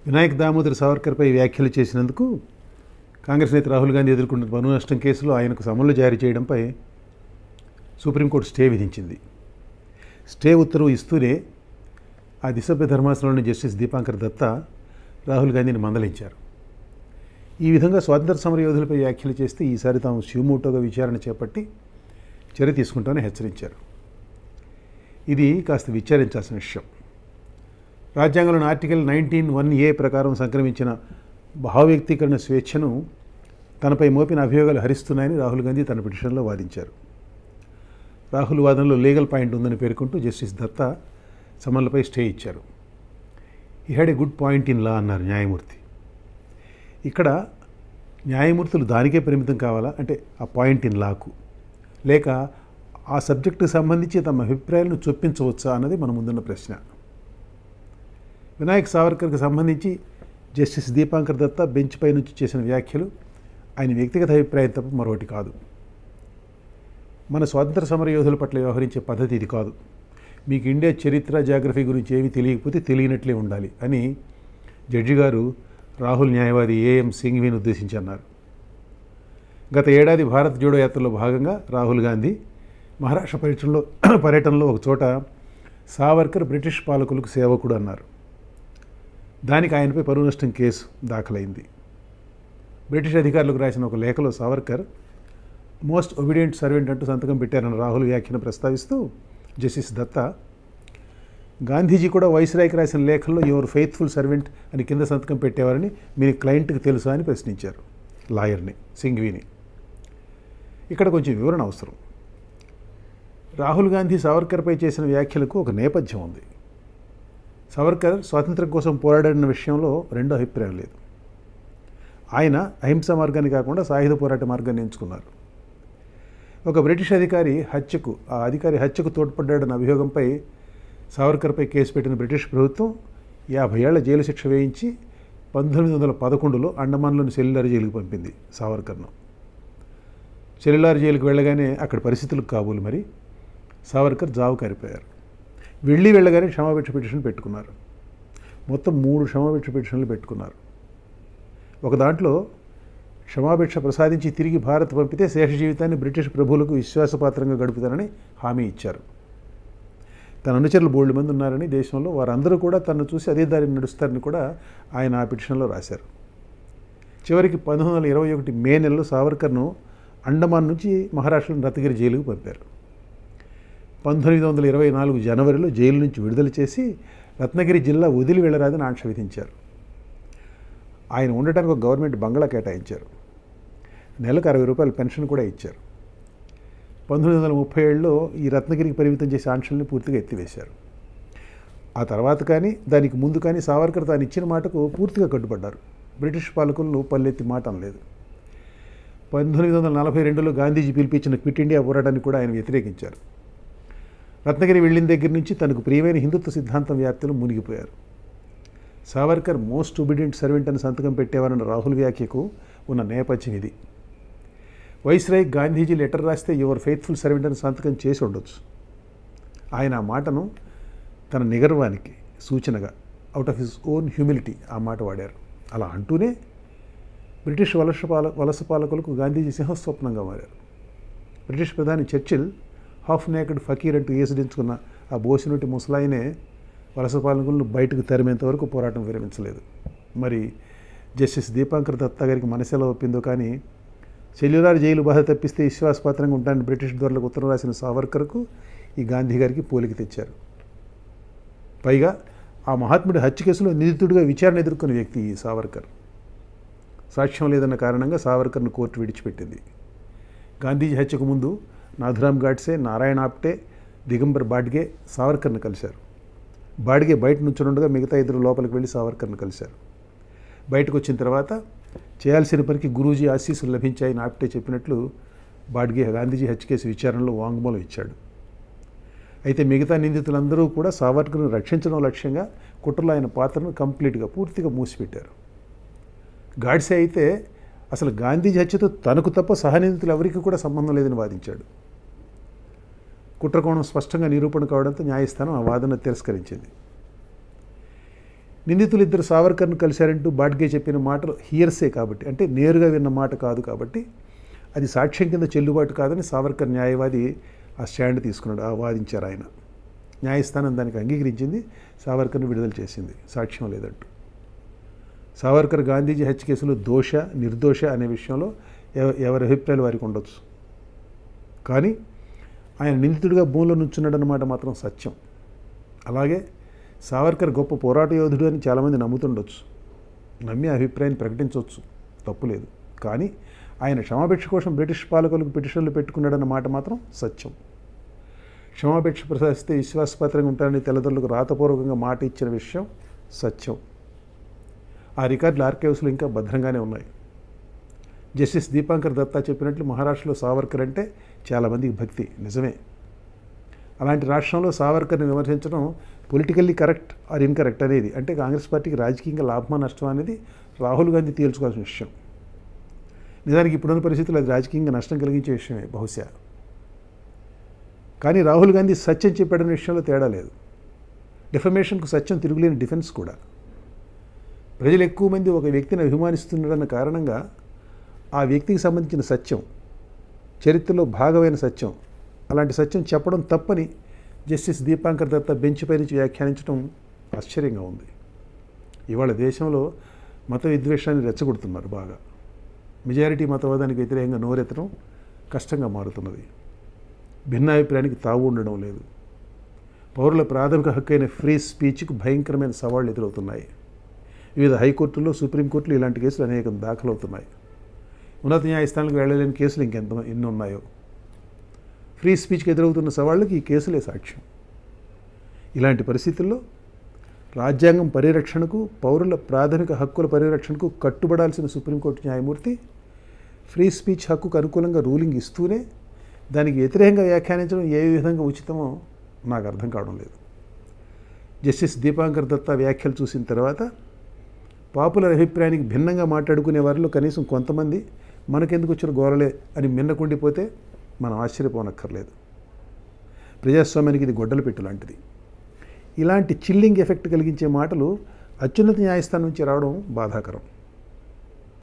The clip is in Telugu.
వినాయక్ దామోదర్ సావర్కర్పై వ్యాఖ్యలు చేసినందుకు కాంగ్రెస్ నేత రాహుల్ గాంధీ ఎదుర్కొంటున్న పన్ను నష్టం కేసులో ఆయనకు సమన్లు జారీ చేయడంపై సుప్రీంకోర్టు స్టే విధించింది. స్టే ఉత్తర్వు ఇస్తూనే ఆ దిశభ్య ధర్మాసనంలోని జస్టిస్ దీపాంకర్ దత్తా రాహుల్ గాంధీని మందలించారు. ఈ విధంగా స్వాతంత్ర సమర యోధులపై వ్యాఖ్యలు చేస్తే ఈసారి తాము షివమోటోగా విచారణ చేపట్టి చర్య తీసుకుంటామని హెచ్చరించారు. ఇది కాస్త విచారించాల్సిన విషయం. రాజ్యాంగంలోని ఆర్టికల్ 19(1)A ప్రకారం సంక్రమించిన భావవ్యక్తీకరణ స్వేచ్ఛను తనపై మోపిన అభియోగాలు హరిస్తున్నాయని రాహుల్ గాంధీ తన పిటిషన్లో వాదించారు. రాహుల్ వాదనలో లీగల్ పాయింట్ ఉందని పేర్కొంటూ జస్టిస్ దత్తా సమన్లపై స్టే ఇచ్చారు. ఈ had a good point in law అన్నారు న్యాయమూర్తి. ఇక్కడ న్యాయమూర్తులు దానికే పరిమితం కావాలా, అంటే ఆ పాయింట్ ఇన్ లాకు, లేక ఆ సబ్జెక్టుకు సంబంధించి తమ అభిప్రాయాలను చొప్పించవచ్చా అన్నది మన ముందున్న ప్రశ్న. వినాయక్ సావర్కర్కి సంబంధించి జస్టిస్ దీపాంకర్ దత్తా బెంచ్ పై నుంచి చేసిన వ్యాఖ్యలు ఆయన వ్యక్తిగత అభిప్రాయం తప్ప మరొకటి కాదు. మన స్వాతంత్ర సమర యోధుల పట్ల వ్యవహరించే పద్ధతి ఇది కాదు. మీకు ఇండియా చరిత్ర, జాగ్రఫీ గురించి ఏమీ తెలియకపోతే తెలియనట్లే ఉండాలి అని జడ్జి గారు రాహుల్ న్యాయవాది ఏఎం సింఘ్వీని ఉద్దేశించి అన్నారు. గత ఏడాది భారత్ జోడో యాత్రలో భాగంగా రాహుల్ గాంధీ మహారాష్ట్ర పర్యటనలో ఒక చోట సావర్కర్ బ్రిటిష్ పాలకులకు సేవకుడు అన్నారు. దానికి ఆయనపై పరువు నష్టం కేసు దాఖలైంది. బ్రిటిష్ అధికారులకు రాసిన ఒక లేఖలో సావర్కర్ మోస్ట్ ఒబీడియంట్ సర్వెంట్ అంటూ సంతకం పెట్టారన్న రాహుల్ వ్యాఖ్యను ప్రస్తావిస్తూ జస్టిస్ దత్తా గాంధీజీ కూడా వైస్రాయ్కి రాసిన లేఖల్లో యువర్ ఫెయిత్ఫుల్ సర్వెంట్ అని కింద సంతకం పెట్టేవారని మీ క్లయింట్కి తెలుసా అని ప్రశ్నించారు లాయర్ని, సింఘ్వీని. ఇక్కడ కొంచెం వివరణ అవసరం. రాహుల్ గాంధీ సావర్కర్పై చేసిన వ్యాఖ్యలకు ఒక నేపథ్యం ఉంది. సావర్కర్ స్వాతంత్ర్యం కోసం పోరాడిన విషయంలో రెండో అభిప్రాయం లేదు. ఆయన అహింసా మార్గాన్ని కాకుండా సాయుధ పోరాట మార్గాన్ని ఎంచుకున్నారు. ఒక బ్రిటిష్ అధికారి హత్యకు తోడ్పడ్డాడన్న అభియోగంపై సావర్కర్పై కేసు పెట్టిన బ్రిటిష్ ప్రభుత్వం 50 ఏళ్ల జైలు శిక్ష వేయించి 1911లో అండమాన్లోని సెల్యులార్ జైలుకు పంపింది సావర్కర్ను. సెల్యులార్ జైలుకు వెళ్ళగానే అక్కడ పరిస్థితులు కాబోలు మరి సావర్కర్ జావు కారిపోయారు. వెళ్ళగానే క్షమాభిక్ష పిటిషన్ పెట్టుకున్నారు. మొత్తం 3 క్షమాభిక్ష పిటిషన్లు పెట్టుకున్నారు. ఒక దాంట్లో క్షమాభిక్ష ప్రసాదించి తిరిగి భారత్ పంపితే శేష జీవితాన్ని బ్రిటిష్ ప్రభువులకు విశ్వాసపాత్రంగా గడుపుతారని హామీ ఇచ్చారు. తన అనుచరులు బోల్డ్ మంది ఉన్నారని దేశంలో, వారందరూ కూడా తనను చూసి అదే దారిని నడుస్తారని కూడా ఆయన ఆ పిటిషన్లో రాశారు. చివరికి 1921 మే నెలలో సావర్కర్ను అండమాన్ నుంచి మహారాష్ట్రలోని రత్నగిరి జైలుకు పంపారు. 1924 జనవరిలో జైలు నుంచి విడుదల చేసి రత్నగిరి జిల్లా వదిలి వెళ్లరాదని ఆంక్ష విధించారు. ఆయన ఉండటానికి ఒక గవర్నమెంట్ బంగ్లా కేటాయించారు. నెలకు 60 రూపాయల పెన్షన్ కూడా ఇచ్చారు. 1937లో ఈ రత్నగిరికి పరిమితం చేసే ఆంక్షల్ని పూర్తిగా ఎత్తివేశారు. ఆ తర్వాత కానీ దానికి ముందు కానీ సావర్కర్ తాను ఇచ్చిన మాటకు పూర్తిగా కట్టుబడ్డారు. బ్రిటిష్ పాలకులను పల్లెత్తి మాట అనలేదు. 1942లో గాంధీజీ పిలిపించిన క్విట్ ఇండియా పోరాటాన్ని కూడా ఆయన వ్యతిరేకించారు. రత్నగిరి వెళ్ళిన దగ్గర నుంచి తనకు ప్రియమైన హిందుత్వ సిద్ధాంతం వ్యాప్తిలో మునిగిపోయారు. సావర్కర్ మోస్ట్ ఒబీడియంట్ సర్వెంట్ అని సంతకం పెట్టేవారన్న రాహుల్ వ్యాఖ్యకు ఉన్న నేపథ్యం ఇది. వైస్రాయ్ గాంధీజీ లెటర్ రాస్తే యువర్ ఫెయిత్ఫుల్ సర్వెంట్ అని సంతకం చేసి ఉండొచ్చు. ఆయన ఆ మాటను తన నిగర్వానికి సూచనగా out of his own humility ఆ మాట వాడారు. అలా అంటూనే బ్రిటిష్ వలస పాలకులకు గాంధీజీ సింహస్వప్నంగా మారారు. బ్రిటిష్ ప్రధాని చర్చిల్ హాఫ్ నేకెడ్ ఫకీర్ అంటూ ఏసుడించుకున్న ఆ బోసినోటి ముసలాయినే వలస పాలకులను బయటకు తరిమేంత వరకు పోరాటం విరమించలేదు. మరి జస్టిస్ దీపాంకర్ దత్తా గారికి మనసెలా ఒప్పిందో కానీ సెల్యులార్ జైలు బాధ తప్పిస్తే విశ్వాసపాత్రంగా ఉంటానని బ్రిటిష్ దొరలకు ఉత్తరం రాసిన సావర్కర్కు ఈ గాంధీ గారికి పోలిక తెచ్చారు. పైగా ఆ మహాత్ముడి హత్య కేసులో నిందితుడిగా విచారణ ఎదుర్కొన్న వ్యక్తి ఈ సావర్కర్. సాక్ష్యం లేదన్న కారణంగా సావర్కర్ను కోర్టు విడిచిపెట్టింది. గాంధీజీ హత్యకు ముందు నాథురామ్ గాడ్సే, నారాయణ ఆప్టే, దిగంబర్ బాడ్గే సావర్కర్ను కలిశారు. బాడ్గే బయట నుంచుండగా మిగతా 2 లోపలికి వెళ్ళి సావర్కర్ను కలిశారు. బయటకు వచ్చిన తర్వాత చేయాల్సిన పనికి గురూజీ ఆశీస్సులు లభించాయని ఆప్టే చెప్పినట్లు బాడ్గే గాంధీజీ హత్య కేసు విచారణలో వాంగ్మూలం ఇచ్చాడు. అయితే మిగతా నిందితులందరూ కూడా సావర్కర్ను రక్షించడం లక్ష్యంగా కుట్రలో ఆయన పాత్రను పూర్తిగా మూసిపెట్టారు. గాడ్సే అయితే అసలు గాంధీజీ హత్యతో తనకు తప్ప సహనిందితులు ఎవరికి కూడా సంబంధం లేదని వాదించాడు. కుట్రకోణం స్పష్టంగా నిరూపణ కావడంతో న్యాయస్థానం ఆ వాదన తిరస్కరించింది. నిందితులు ఇద్దరు సావర్కర్ను కలిశారంటూ బాడ్గే చెప్పిన మాటలు హియర్సే కాబట్టి, అంటే నేరుగా విన్న మాట కాదు కాబట్టి అది సాక్ష్యం కింద చెల్లుబాటు కాదని సావర్కర్ న్యాయవాది ఆ స్టాండ్ తీసుకున్నాడు, ఆ వాదించారు ఆయన. న్యాయస్థానం దానికి అంగీకరించింది, సావర్కర్ను విడుదల చేసింది సాక్ష్యం లేదంటూ. సావర్కర్ గాంధీజీ హత్య కేసులో దోష నిర్దోష అనే విషయంలో ఎవరి అభిప్రాయాలు వారికి ఉండొచ్చు, కానీ ఆయన నిందితుడిగా భూమిలో నుంచున్నాడన్నమాట మాత్రం సత్యం. అలాగే సావర్కర్ గొప్ప పోరాట యోధుడు అని చాలామంది నమ్ముతుండొచ్చు, నమ్మి అభిప్రాయాన్ని ప్రకటించవచ్చు, తప్పులేదు. కానీ ఆయన క్షమాభిక్ష కోసం బ్రిటిష్ పాలకులకు పిటిషన్లు పెట్టుకున్నాడన్న మాట మాత్రం సత్యం. క్షమాభిక్ష ప్రసాదిస్తే విశ్వాసపాత్రంగా ఉంటారని తల్లిదండ్రులకు రాతపూర్వకంగా మాట ఇచ్చిన విషయం సత్యం. ఆ రికార్డులు ఆర్కైవ్స్లో ఇంకా భద్రంగానే ఉన్నాయి. జస్టిస్ దీపాంకర్ దత్తా చెప్పినట్లు మహారాష్ట్రలో సావర్కర్ అంటే చాలామందికి భక్తి, నిజమే. అలాంటి రాష్ట్రంలో సావర్కర్ని విమర్శించడం పొలిటికల్లీ కరెక్ట్ ఆర్ ఇన్కరెక్ట్ అనేది, అంటే కాంగ్రెస్ పార్టీకి రాజకీయంగా లాభమా నష్టమా అనేది రాహుల్ గాంధీ తేల్చుకోవాల్సిన విషయం. నిజానికి ఇప్పుడున్న పరిస్థితుల్లో అది రాజకీయంగా నష్టం కలిగించే విషయమే బహుశా. కానీ రాహుల్ గాంధీ సత్యం చెప్పాడనే విషయంలో తేడా లేదు. డిఫమేషన్కు సత్యం తిరుగులేని డిఫెన్స్ కూడా. ప్రజలు ఎక్కువ మంది ఒక వ్యక్తిని అభిమానిస్తున్నారన్న కారణంగా ఆ వ్యక్తికి సంబంధించిన సత్యం, చరిత్రలో భాగమైన సత్యం, అలాంటి సత్యం చెప్పడం తప్పని జస్టిస్ దీపాంకర్ దత్తా బెంచ్ పై నుంచి వ్యాఖ్యానించడం ఆశ్చర్యంగా ఉంది. ఇవాళ దేశంలో మత విద్వేషాన్ని రెచ్చగొడుతున్నారు బాగా. మెజారిటీ మతవాదానికి వ్యతిరేకంగా నోరెత్తడం కష్టంగా మారుతున్నది. భిన్నాభిప్రాయానికి తావు ఉండడం లేదు. పౌరుల ప్రాథమిక హక్కు అయిన ఫ్రీ స్పీచ్కు భయంకరమైన సవాళ్లు ఎదురవుతున్నాయి. వివిధ హైకోర్టుల్లో, సుప్రీంకోర్టులో ఇలాంటి కేసులు అనేకం దాఖలవుతున్నాయి. ఉన్నత న్యాయస్థానాలకు వెళ్ళలేని కేసులు ఎన్ని ఉన్నాయో. ఫ్రీ స్పీచ్కి ఎదురవుతున్న సవాళ్ళకి ఈ కేసులే సాక్ష్యం. ఇలాంటి పరిస్థితుల్లో రాజ్యాంగం పరిరక్షణకు, పౌరుల ప్రాథమిక హక్కుల పరిరక్షణకు కట్టుబడాల్సిన సుప్రీంకోర్టు న్యాయమూర్తి ఫ్రీ స్పీచ్ హక్కుకు అనుకూలంగా రూలింగ్ ఇస్తూనే దానికి వ్యతిరేకంగా వ్యాఖ్యానించడం ఏ విధంగా ఉచితమో నాకు అర్థం కావడం లేదు. జస్టిస్ దీపాంకర్ దత్తా వ్యాఖ్యలు చూసిన తర్వాత పాపులర్ అభిప్రాయానికి భిన్నంగా మాట్లాడుకునే వారిలో కనీసం కొంతమంది మనకెందుకు వచ్చిన గోరలే అని మిన్నకుండిపోతే మనం ఆశ్చర్యపోనక్కర్లేదు. ప్రజాస్వామ్యానికి ఇది గొడ్డలు పెట్టు లాంటిది. ఇలాంటి చిల్లింగ్ ఎఫెక్ట్ కలిగించే మాటలు అత్యున్నత న్యాయస్థానం నుంచి రావడం బాధాకరం.